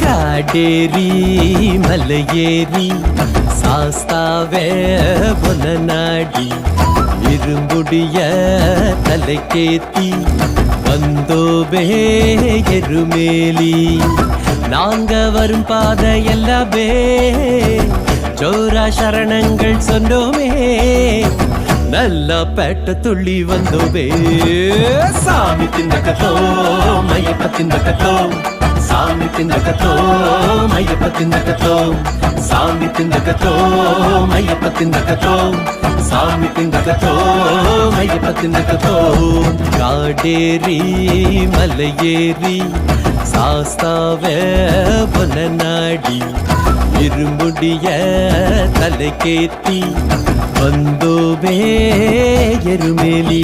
காடேரி மலையேறி சாஸ்தாவே பொன நாடி இரும்புடிய தலைக்கேத்தி வந்தோபே எருமேலி நாங்க வரும் பாதை எல்லாமே ஜோரா சரணங்கள் சொன்னோமே நல்லா பேட்ட துள்ளி வந்தோமே சாமி திண்டகத்தோ மையப்ப திண்டகத்தோ சாமி திண்டகத்தோ மையப்ப திண்டகத்தோ சாமி திண்டகத்தோ மையப்ப திண்டகத்தோ சாமி திண்டகத்தோ மையப்ப திண்டகத்தோ காடேரி மலையேறி சாஸ்தாவே பொன நாடி இருமுடிய தலைக்கேத்தி வந்தோவே எருமேலி